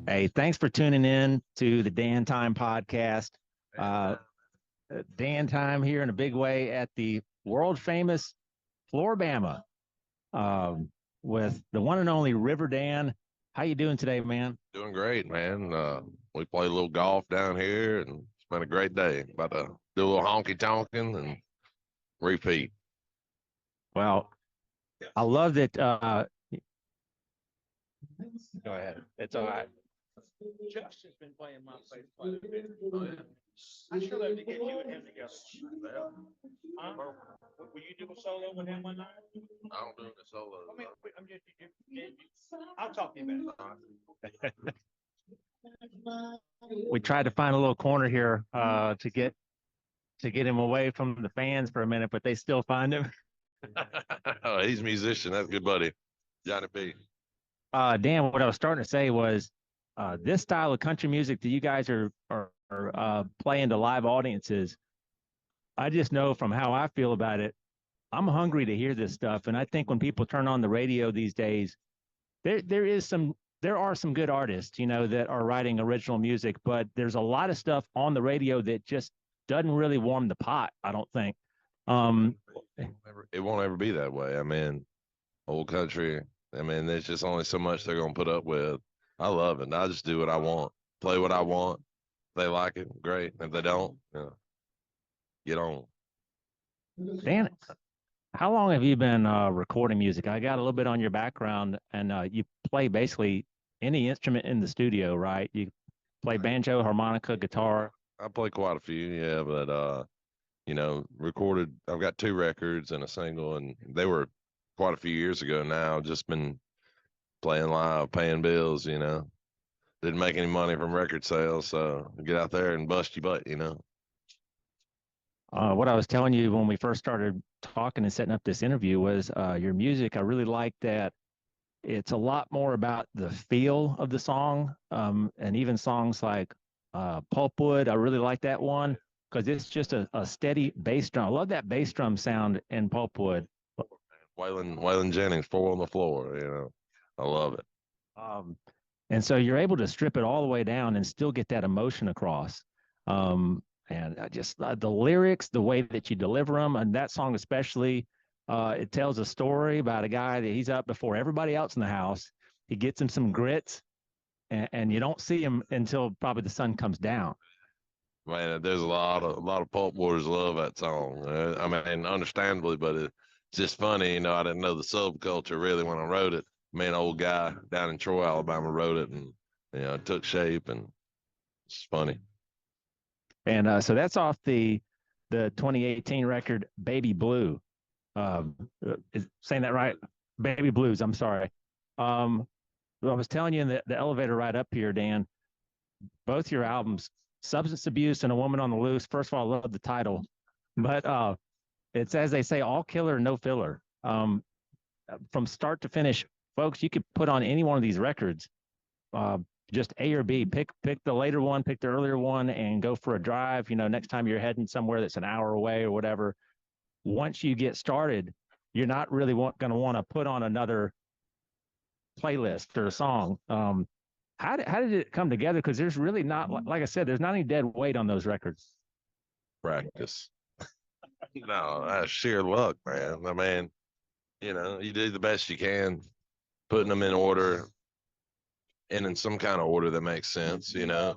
Hey, thanks for tuning in to the Dan Time podcast. Uh, Dan Time here in a big way at the world famous Flora-Bama um, with the one and only River Dan. How you doing today, man? Doing great, man. We played a little golf down here, and it's been a great day. About to do a little honky tonking and repeat. Well, I love that. Go ahead. It's all right. Josh has been playing my place quite a bit. I sure love to get you and him together. Huh? Will you do a solo with him one night? I don't do it solo. I mean, I'm just, I'll talk to you about it. We tried to find a little corner here to get him away from the fans for a minute, but they still find him. Oh, he's a musician. That's a good buddy, Johnny B. Dan, what I was starting to say was this style of country music that you guys are playing to live audiences. I just know from how I feel about it, I'm hungry to hear this stuff. And I think when people turn on the radio these days, there are some good artists, that are writing original music, but there's a lot of stuff on the radio that just doesn't really warm the pot, I don't think. It won't ever be that way. I mean, old country. I mean, there's just only so much they're gonna put up with. I love it. I just do what I want, play what I want. If they like it, great. If they don't, get on. Dan, how long have you been recording music? I got a little bit on your background, and you play basically any instrument in the studio, right? You play banjo, harmonica, guitar. I play quite a few, yeah, but recorded. I've got 2 records and a single, and they were quite a few years ago now. Just been playing live, paying bills. Didn't make any money from record sales, so get out there and bust your butt. What I was telling you when we first started talking and setting up this interview was your music. I really like that. It's a lot more about the feel of the song, and even songs like Pulpwood. I really like that one because it's just a steady bass drum. I love that bass drum sound in Pulpwood. Waylon Jennings, 4 on the Floor. I love it. Um, and so you're able to strip it all the way down and still get that emotion across. And I just the lyrics, the way that you deliver them, and that song especially, it tells a story about a guy that he's up before everybody else in the house. He gets him some grits, and you don't see him until probably the sun comes down. Man, there's a lot of pulp wars love that song. I mean, understandably, but it's just funny. I didn't know the subculture really when I wrote it. Me, an old guy down in Troy, Alabama, wrote it, and it took shape, and it's funny. And so that's off the 2018 record Baby Blue. Is saying that right? Baby Blues. I'm sorry. I was telling you in the elevator ride up here, Dan. Both your albums, Substance Abuse and A Woman on the Loose. First of all, I love the title, but it's, as they say, all killer, no filler. From start to finish, folks, you could put on any one of these records, just A or B. Pick the later one, pick the earlier one, and go for a drive. Next time you're heading somewhere that's an hour away or whatever. Once you get started, you're not really going to want to put on another playlist or a song. How did it come together? Because there's really not, like I said, there's not any dead weight on those records. Practice. No, that's sheer luck, man. I mean, you do the best you can, putting them in order and in some kind of order that makes sense, because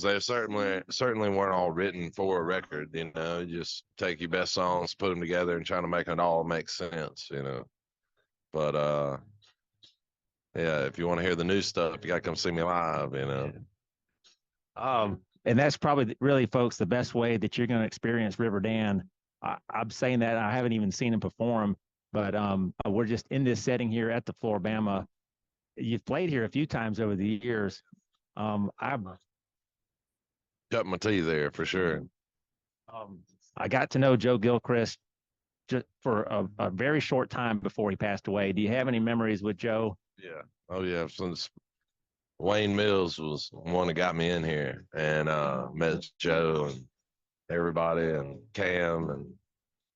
they certainly weren't all written for a record. You just take your best songs, put them together, and try to make it all make sense. But yeah, if you want to hear the new stuff, you got to come see me live. And that's probably really, folks, the best way that you're going to experience River Dan. I'm saying that I haven't even seen him perform, but we're just in this setting here at the Flora-Bama. You've played here a few times over the years. I've cut my teeth there for sure. I got to know Joe Gilchrist just for a very short time before he passed away. Do you have any memories with Joe? Yeah. Oh yeah. Since Wayne Mills was one that got me in here, and met Joe and everybody, and Cam and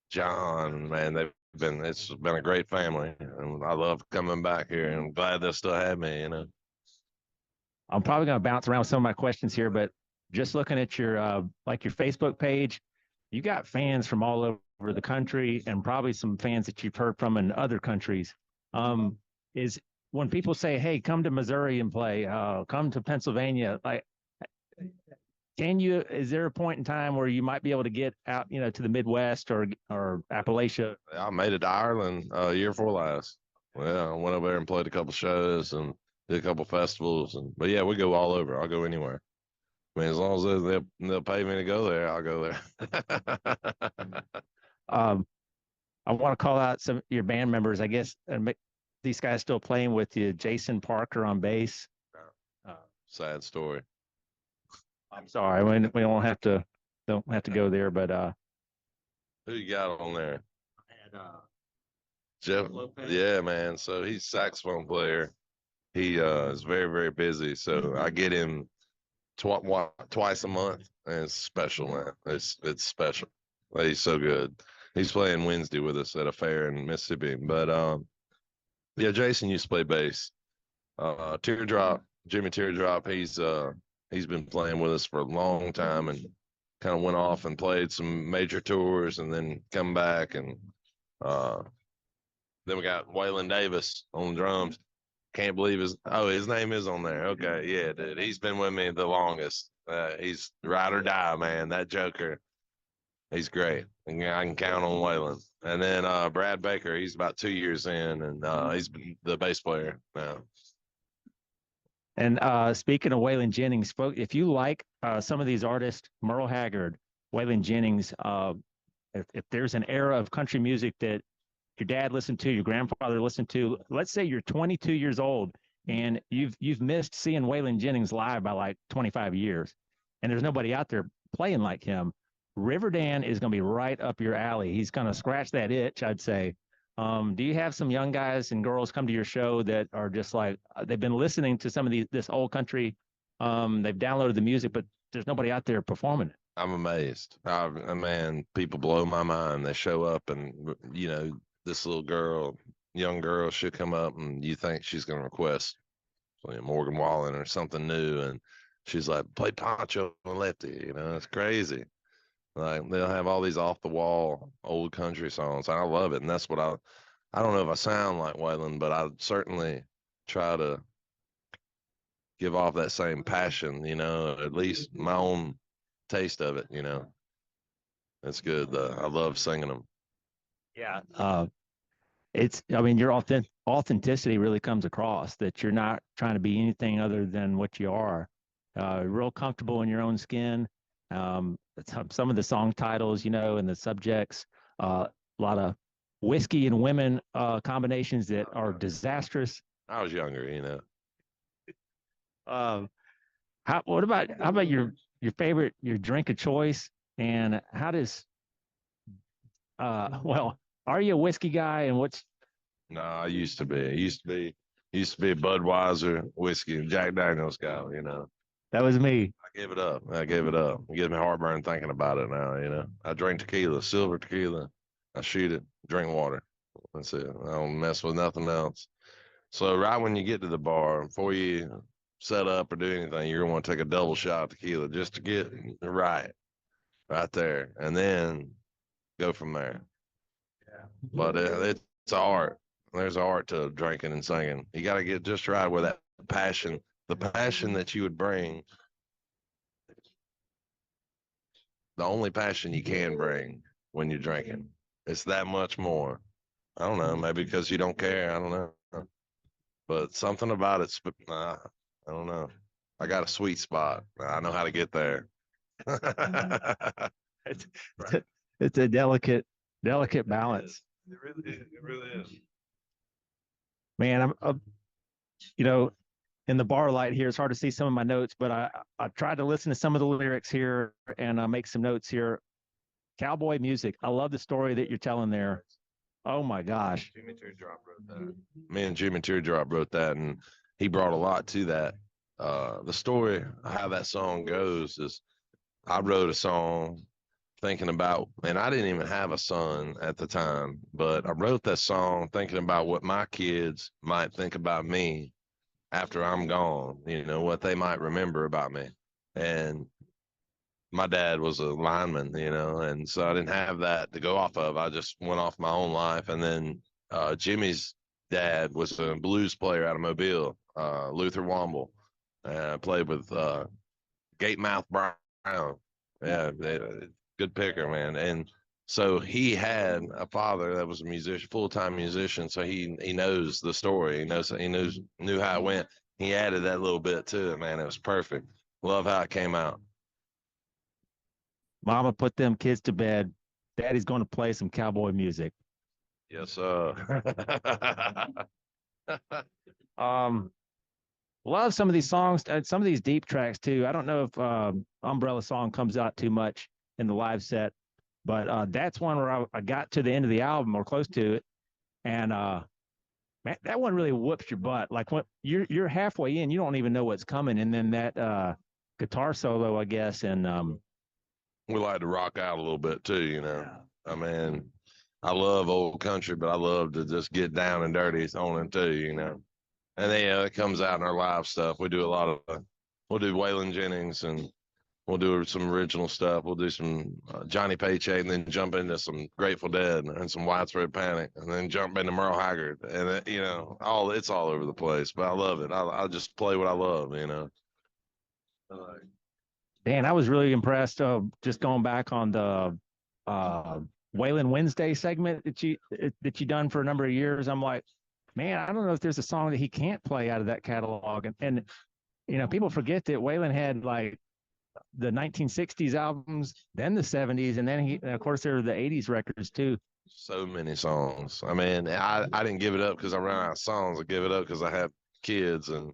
John. Man, it's been a great family, and I love coming back here, and I'm glad they still have me. I'm probably going to bounce around some of my questions here, but just looking at your like your Facebook page, you got fans from all over the country and probably some fans that you've heard from in other countries. Is when people say, "Hey, come to Missouri and play, come to Pennsylvania," like, can you? Is there a point in time where you might be able to get out, to the Midwest or Appalachia? I made it to Ireland year before last. Well, I went over there and played a couple shows and did a couple festivals, but yeah, we go all over. I'll go anywhere. I mean, as long as they'll pay me to go there, I'll go there. Um, I want to call out some of your band members. I guess these guys still playing with you. Jason Parker on bass. Uh, Sad story. I'm sorry, we don't have to go there, but Who you got on there? and, Jeff. Yeah, man. So he's saxophone player. He is very, very busy. So I get him twice a month, and it's special, man. It's special. He's so good. He's playing Wednesday with us at a fair in Mississippi. But yeah, Jason used to play bass. Teardrop, Jimmy Teardrop, he's been playing with us for a long time and kind of went off and played some major tours and then come back. And then we got Waylon Davis on drums. Can't believe his name is on there. Okay, yeah, dude, he's been with me the longest. He's ride or die, man. That Joker, he's great. And I can count on Waylon. And then Brad Baker, he's about 2 years in, and he's the bass player now. And speaking of Waylon Jennings, if you like some of these artists, Merle Haggard, Waylon Jennings, if there's an era of country music that your dad listened to, your grandfather listened to, let's say you're 22 years old and you've missed seeing Waylon Jennings live by like 25 years, and there's nobody out there playing like him. Riverdan is going to be right up your alley. He's going to scratch that itch, I'd say. Do you have some young guys and girls come to your show that are just like they've been listening to some of this old country? They've downloaded the music, but there's nobody out there performing it. I'm amazed. Man, people blow my mind. They show up, and this little girl, young girl, should come up, and you think she's going to request Morgan Wallen or something new, and she's like, "Play Pancho and Lefty." It's crazy. Like they'll have all these off the wall old country songs. I love it, and that's what I don't know if I sound like Waylon, but I certainly try to give off that same passion. At least my own taste of it. It's good. I love singing them. Yeah. I mean, your authenticity really comes across that you're not trying to be anything other than what you are. Real comfortable in your own skin. Some of the song titles, and the subjects, a lot of whiskey and women combinations that are disastrous. I was younger. How about your favorite, your drink of choice, and how does well, are you a whiskey guy, and what's? No, I used to be. Used to be a Budweiser whiskey and Jack Daniels guy. That was me. I gave it up. It gives me heartburn thinking about it now. I drink tequila, silver tequila. I shoot it, drink water. That's it. I don't mess with nothing else. So right when you get to the bar, before you set up or do anything, you're gonna want to take a double shot of tequila just to get right there, and then go from there. Yeah. But it's art. There's art to drinking and singing. You got to get just right with that passion, the passion that you would bring, the only passion you can bring when you're drinking. It's that much more. I don't know, maybe because you don't care. I don't know. But something about it, I don't know. I got a sweet spot. I know how to get there. It's a delicate balance. It really is. Man, I'm in the bar light here, it's hard to see some of my notes, but I tried to listen to some of the lyrics here and make some notes here. Cowboy music. I love the story that you're telling there. Oh my gosh. Jimmy Teardrop wrote that. Me and Jimmy Teardrop wrote that, and he brought a lot to that. The story, how that song goes, is I wrote a song thinking about, and I didn't even have a son at the time, but I wrote that song thinking about what my kids might think about me after I'm gone, you know, what they might remember about me. And my dad was a lineman, you know, and so I didn't have that to go off of. I just went off my own life. And then Jimmy's dad was a blues player out of Mobile, Luther Womble. Played with Gatemouth Brown. Yeah, good picker, man. And so he had a father that was a musician, full-time musician. So he knows the story. Knew how it went. He added that little bit to it, man. It was perfect. Love how it came out. Mama put them kids to bed. Daddy's going to play some cowboy music. Yes, Um, love some of these songs, some of these deep tracks too. I don't know if Umbrella Song comes out too much in the live set, but that's one where I got to the end of the album or close to it, and man, that one really whoops your butt. Like when you're halfway in, you don't even know what's coming, and then that guitar solo, I guess, and we like to rock out a little bit too, you know. I mean, I love old country, but I love to just get down and dirty on it too, you know. And then it comes out in our live stuff. We do a lot of, we'll do Waylon Jennings and we'll do some original stuff. We'll do some Johnny Paycheck and then jump into some Grateful Dead and some Widespread Panic and then jump into Merle Haggard. And, you know, it's all over the place, but I love it. I just play what I love, you know. Dan, I was really impressed. Just going back on the uh, Waylon Wednesday segment that you done for a number of years. I'm like, man, I don't know if there's a song that he can't play out of that catalog. And you know, people forget that Waylon had like the 1960s albums, then the 70s, and then and of course there were the 80s records too. So many songs. I mean, I didn't give it up because I ran out of songs. I give it up because I have kids, and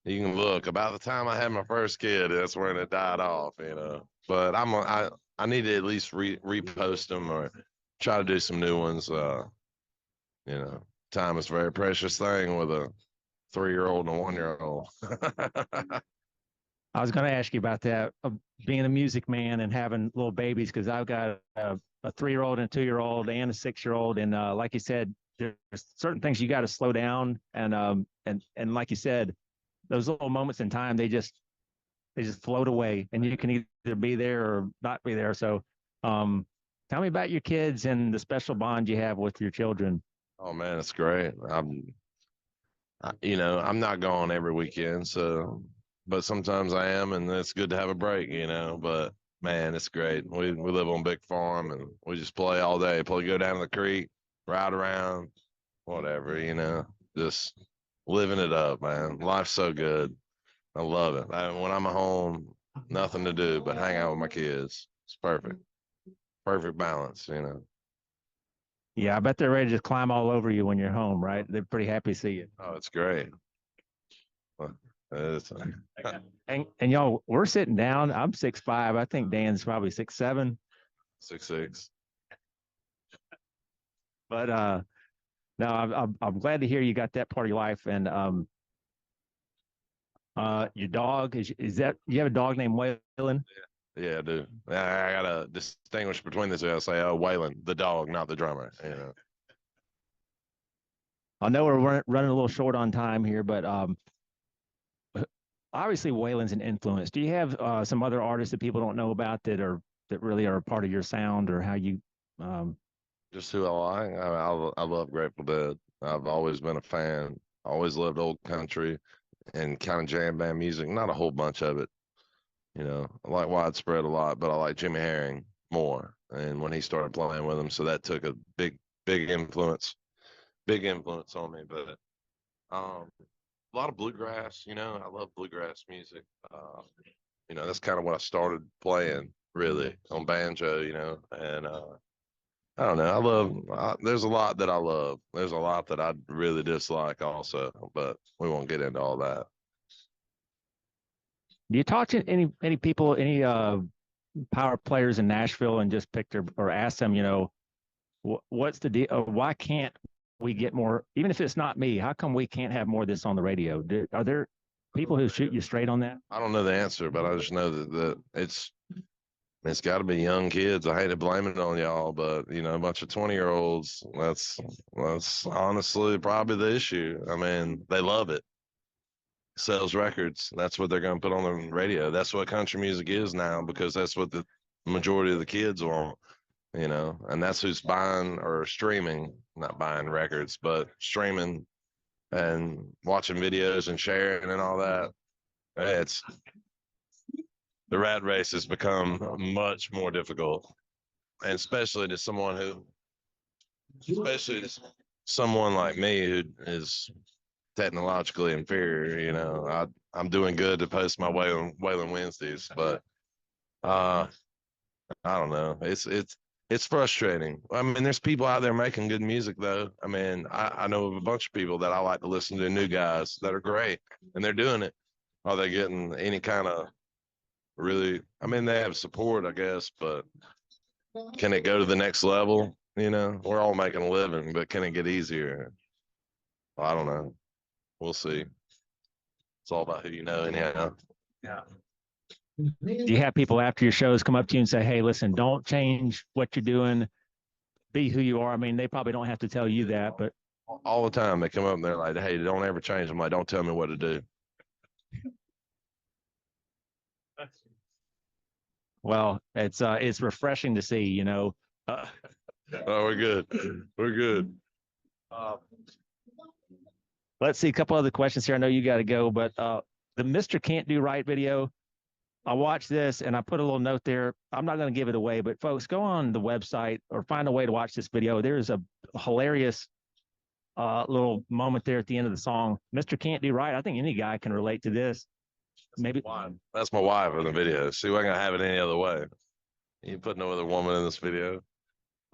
you can look. About the time I had my first kid, that's when it died off, you know. But I need to at least repost them or try to do some new ones. You know, time is a very precious thing with a 3-year-old and a 1-year-old. I was going to ask you about that, being a music man and having little babies, because I've got a 3-year-old and a 2-year-old and a 6-year-old, and like you said, there's certain things you got to slow down, and like you said, those little moments in time, they just float away, and you can either be there or not be there. So, tell me about your kids and the special bond you have with your children. Oh man, it's great. You know, I'm not gone every weekend, so but sometimes I am, and it's good to have a break, you know. But man, it's great. We live on a big farm, and we just play all day. Go down to the creek, ride around, whatever, you know. Just living it up, man. Life's so good. I love it. When I'm at home, nothing to do but hang out with my kids. It's perfect. Perfect balance, you know. Yeah, I bet they're ready to just climb all over you when you're home, right? They're pretty happy to see you. Oh, it's great. It's, And y'all, we're sitting down. I'm 6'5". I think Dan's probably 6'7". 6'6". But no, I'm glad to hear you got that part of your life. And your dog is that you have a dog named Waylon? Yeah, I do. I gotta distinguish between the two. I say, Waylon, the dog, not the drummer. You know. I know we're running a little short on time here, but obviously Waylon's an influence. Do you have some other artists that people don't know about that really are a part of your sound, or how you? Just who I like. I love Grateful Dead. I've always been a fan. Always loved old country and kind of jam band music. Not a whole bunch of it. You know, I like Widespread a lot, but I like Jimmy Herring more. And when he started playing with him, so that took a big influence on me. But a lot of bluegrass. You know, I love bluegrass music. You know, that's kind of what I started playing really on banjo. You know, and I don't know. There's a lot that I love. There's a lot that I really dislike also, but we won't get into all that. Do you talk to any people, any power players in Nashville, and just pick their or ask them, you know, what's the deal? Why can't we get more? Even if it's not me, how come we can't have more of this on the radio? Are there people who shoot you straight on that? I don't know the answer, but I just know that it's got to be young kids. I hate to blame it on y'all, but you know, a bunch of 20-year-olds. That's honestly probably the issue. I mean, they love it. sells records. That's what they're going to put on the radio. That's what country music is now, because that's what the majority of the kids want, and that's who's buying or streaming, not buying records, but streaming and watching videos and sharing and all that. It's the rat race has become much more difficult, and especially to someone like me who is technologically inferior. I'm doing good to post my Waylon Wednesdays, but uh, I don't know. It's frustrating. I mean, there's people out there making good music though. I mean, I know of a bunch of people that I like to listen to, new guys that are great, and they're doing it. Are they getting any kind of really? I mean, they have support, I guess, but can it go to the next level? We're all making a living, but can it get easier? Well, I don't know. We'll see. It's all about who you know, anyhow. Yeah. Do you have people after your shows come up to you and say, "Hey, listen, don't change what you're doing. Be who you are"? I mean, they probably don't have to tell you that, but all the time they come up and they're like, "Hey, don't ever change." I'm like, "Don't tell me what to do." well, it's refreshing to see. Uh, Oh, we're good. We're good. uh, let's see a couple other questions here. I know you got to go, but the Mr. Can't Do Right video. I watched this and I put a little note there. I'm not going to give it away, but folks, go on the website or find a way to watch this video. There's a hilarious little moment there at the end of the song. Mr. Can't Do Right. I think any guy can relate to this. Maybe That's my wife in the video. See, we're gonna have it any other way. You put no other woman in this video.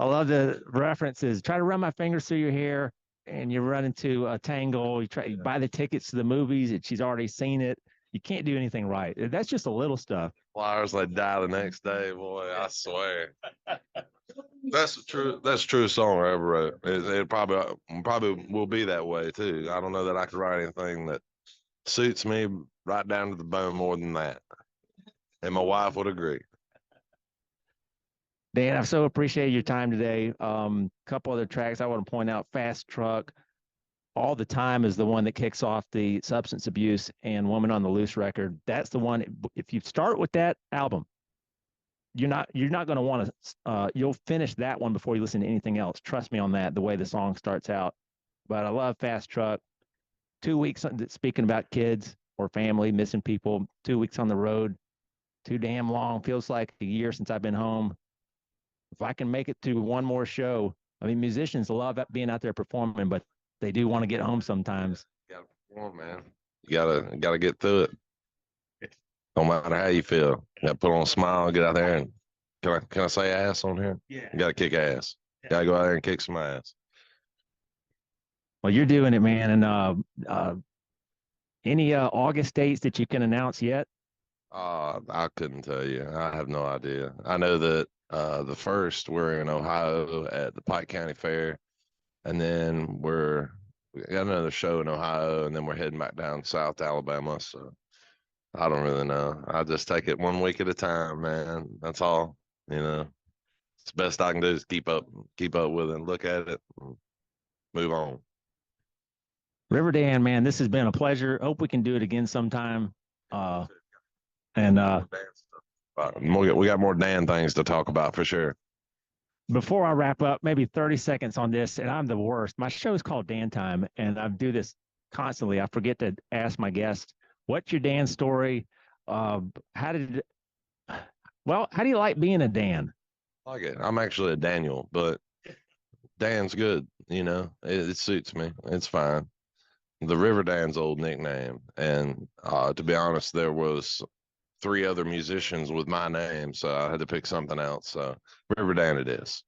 I love the references. Try to run my fingers through your hair, and you run into a tangle. You buy the tickets to the movies, and she's already seen it. You can't do anything right. That's just a little stuff. Flowers like die the next day, boy. I swear. That's true. That's true song I ever wrote. It probably will be that way too. I don't know that I could write anything that suits me right down to the bone more than that. And my wife would agree. Dan, I so appreciate your time today. Couple other tracks I want to point out: Fast Truck, All the Time is the one that kicks off the Substance Abuse and Woman on the Loose record. That's the one. If you start with that album, you're not going to want to. You'll finish that one before you listen to anything else. Trust me on that. The way the song starts out. But I love Fast Truck. 2 weeks speaking about kids or family missing people. 2 weeks on the road. Too damn long. Feels like a year since I've been home. If I can make it to one more show, I mean, musicians love being out there performing, but they do want to get home sometimes. You gotta perform, man. You gotta get through it. No matter how you feel. You gotta put on a smile, get out there and can I say ass on here? Yeah. You gotta kick ass. You gotta go out there and kick some ass. Well, you're doing it, man. And any August dates that you can announce yet? I couldn't tell you. I have no idea. I know that the first we're in Ohio at the Pike County Fair, and then we got another show in Ohio, and then we're heading back down south to Alabama. So I don't really know. I just take it one week at a time, man. That's all. It's the best I can do is keep up with it and look at it and move on. River Dan, man, this has been a pleasure. Hope we can do it again sometime. And we got more Dan things to talk about for sure. Before I wrap up, maybe 30 seconds on this, and I'm the worst. My show is called Dan Time, and I do this constantly. I forget to ask my guests, what's your Dan story? How do you like being a Dan? I like it. I'm actually a Daniel, but Dan's good. It suits me. It's fine. The River Dan's old nickname, and to be honest, there was 3 other musicians with my name, so I had to pick something else. So River Dan it is.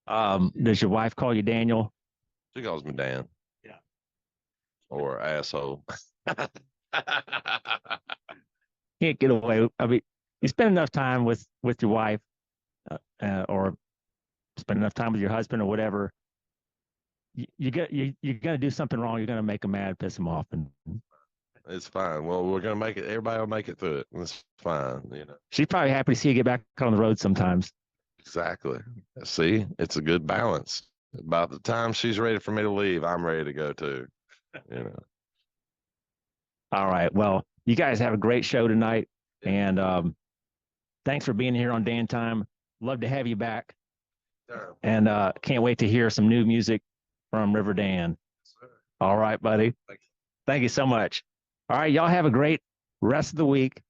Does your wife call you Daniel? She calls me Dan. Yeah. Or asshole. Can't get away. I mean, you spend enough time with your wife, or spend enough time with your husband or whatever. You're gonna do something wrong. You're gonna make them mad, piss them off, and it's fine. Well, we're gonna make it. Everybody will make it through it. It's fine. She's probably happy to see you get back on the road sometimes. Exactly. See, it's a good balance. About the time she's ready for me to leave, I'm ready to go too. All right. Well, you guys have a great show tonight. And thanks for being here on Dan Time. Love to have you back. And can't wait to hear some new music from River Dan. All right, buddy. Thank you so much. All right. Y'all have a great rest of the week.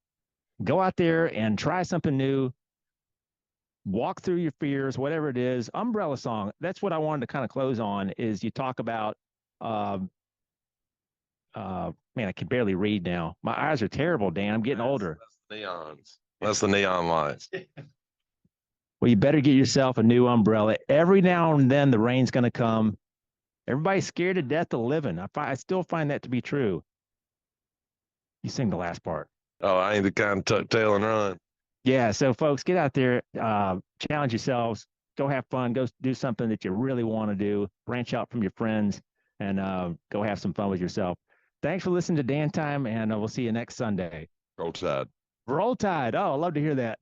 Go out there and try something new. Walk through your fears, whatever it is. Umbrella song. That's what I wanted to kind of close on is you talk about man, I can barely read now. My eyes are terrible, Dan. I'm getting older. That's the neons. That's the neon lights. Well, you better get yourself a new umbrella. Every now and then the rain's going to come. Everybody's scared to death of living. I still find that to be true. You sing the last part. Oh, I ain't the kind of tuck tail and run. Yeah. So, folks, get out there, challenge yourselves, go have fun, go do something that you really want to do, branch out from your friends, and go have some fun with yourself. Thanks for listening to Dan Time, and we'll see you next Sunday. Roll Tide. Roll Tide. Oh, I love to hear that.